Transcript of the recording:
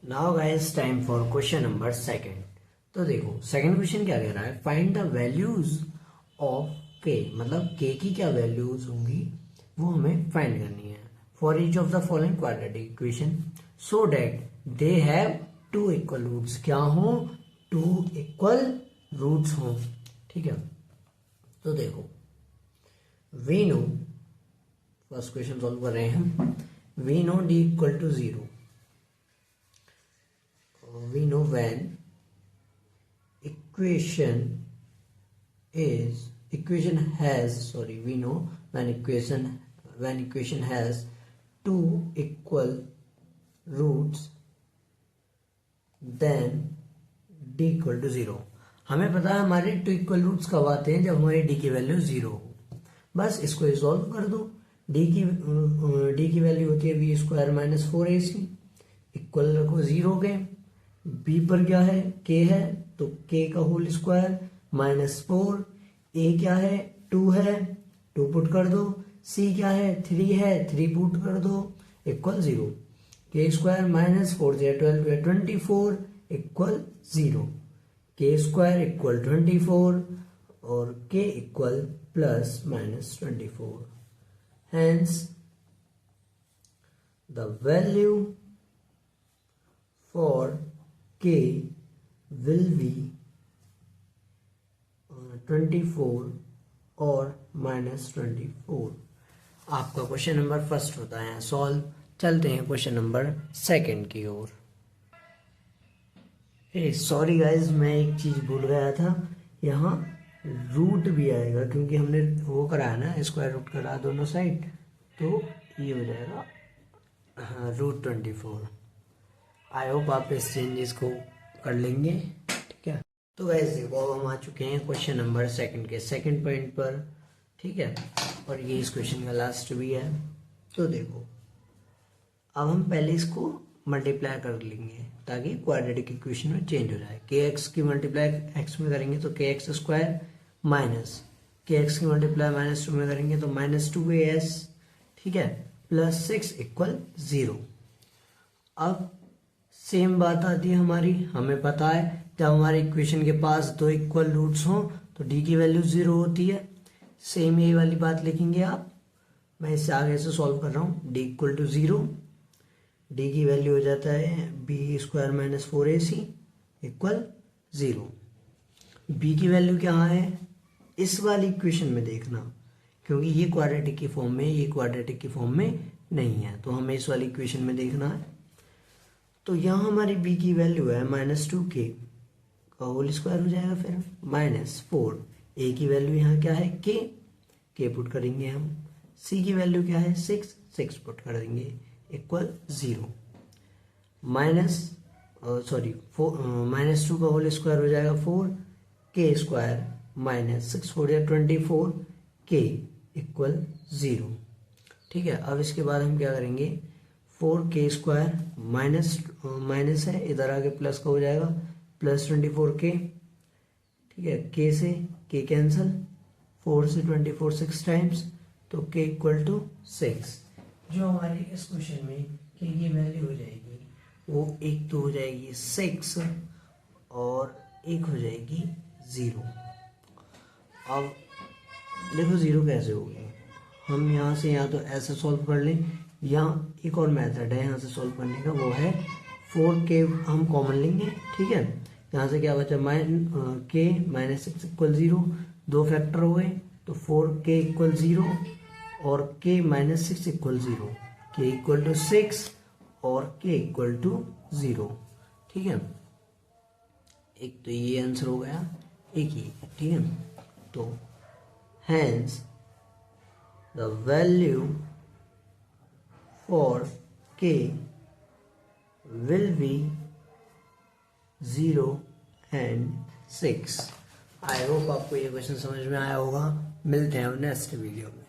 Now guys time for question number second. तो देखो second question क्या कह रहा है, फाइंड द वैल्यूज ऑफ के, मतलब के की क्या वैल्यूज होंगी वो हमें फाइंड करनी है for each of the following quadratic equation so that they have two equal roots. क्या हो? टू इक्वल रूट्स हो। ठीक है, तो देखो we know, first question solve कर रहे हैं हम। We know D equal to 0। We know when equation has two equal roots then d equal to 0। हमें पता है हमारे टू इक्वल रूट्स कब आते हैं, जब हमारी d की वैल्यू 0 हो। बस इसको रिजॉल्व कर दो। d की वैल्यू होती है v square minus 4ac, equal रखो 0 के। b पर क्या है? k है, तो k का होल स्क्वायर माइनस 4। a क्या है? 2 है, 2 पुट कर दो। c क्या है? 3 है, 3 पुट कर दो, इक्वल 0। k स्क्वायर माइनस 4 से 12 है 24, इक्वल 0। k स्क्वायर इक्वल 24 और k equal plus minus 24। Hence the value for k will be 24 और माइनस 24। आपका क्वेश्चन नंबर फर्स्ट होता है सॉल्व। चलते हैं क्वेश्चन नंबर सेकंड की ओर। सॉरी गाइज, मैं एक चीज भूल गया था, यहाँ रूट भी आएगा क्योंकि हमने वो कराया ना, स्क्वायर रूट करा दोनों साइड, तो ये हो जाएगा हाँ √24। आई होप आप इस चेंजेस को कर लेंगे। ठीक है, तो वैसे देखो अब हम आ चुके हैं क्वेश्चन नंबर सेकंड के सेकंड पॉइंट पर। ठीक है, और ये इस क्वेश्चन का लास्ट भी है। तो देखो अब हम पहले इसको मल्टीप्लाई कर लेंगे ताकि क्वाड्रेटिक इक्वेशन में चेंज हो जाए। के एक्स की मल्टीप्लाई एक्स में करेंगे तो के एक्स स्क्वायर माइनस के एक्स की मल्टीप्लाई माइनस 2 में करेंगे तो माइनस 2as। ठीक है, प्लस 6 इक्वल 0। अब सेम बात आती है हमारी, हमें पता है जब हमारे इक्वेशन के पास दो इक्वल रूट्स हों तो डी की वैल्यू 0 होती है। सेम ये वाली बात लिखेंगे आप। मैं इससे आगे से सॉल्व कर रहा हूँ। डी इक्वल टू 0, डी की वैल्यू हो जाता है B square minus 4ac equal 0। B की वैल्यू क्या है इस वाली इक्वेशन में देखना, क्योंकि ये क्वाड्रेटिक की फॉर्म में, ये क्वाड्रेटिक की फॉर्म में नहीं है, तो हमें इस वाली इक्वेशन में देखना है। तो यहाँ हमारी b की वैल्यू है माइनस 2k का होल स्क्वायर हो जाएगा, फिर माइनस 4। a की वैल्यू यहाँ क्या है? k पुट करेंगे हम। c की वैल्यू क्या है? 6 पुट कर देंगे, इक्वल 0। माइनस 2 का होल स्क्वायर हो जाएगा 4, k स्क्वायर माइनस 6 4 या 24, k इक्वल 0। ठीक है, अब इसके बाद हम क्या करेंगे? 4k स्क्वायर माइनस है, इधर आगे प्लस का हो जाएगा, प्लस 24k। ठीक है, k से k कैंसल, 4 से 24 6 टाइम्स, तो k इक्वल टू 6। जो हमारी इस क्वेश्चन में k की वैल्यू हो जाएगी वो एक तो हो जाएगी 6 और एक हो जाएगी 0। अब देखो 0 कैसे होगी, हम यहाँ से या तो ऐसे सॉल्व कर लें, या एक और मेथड है यहाँ से सॉल्व करने का, वो है 4k हम कॉमन लेंगे। ठीक है, यहाँ से क्या बचा? k माइनस 6 इक्वल 0, 2 फैक्टर हो गए तो 4k इक्वल 0 और k minus 6 equal 0, k equal to 6 और k इक्वल टू 0। ठीक है, एक तो ये आंसर हो गया, एक ही। ठीक है, तो hence the value for k will be 0 and 6। I hope आपको ये क्वेश्चन समझ में आया होगा। मिलते हैं नेक्स्ट वीडियो में।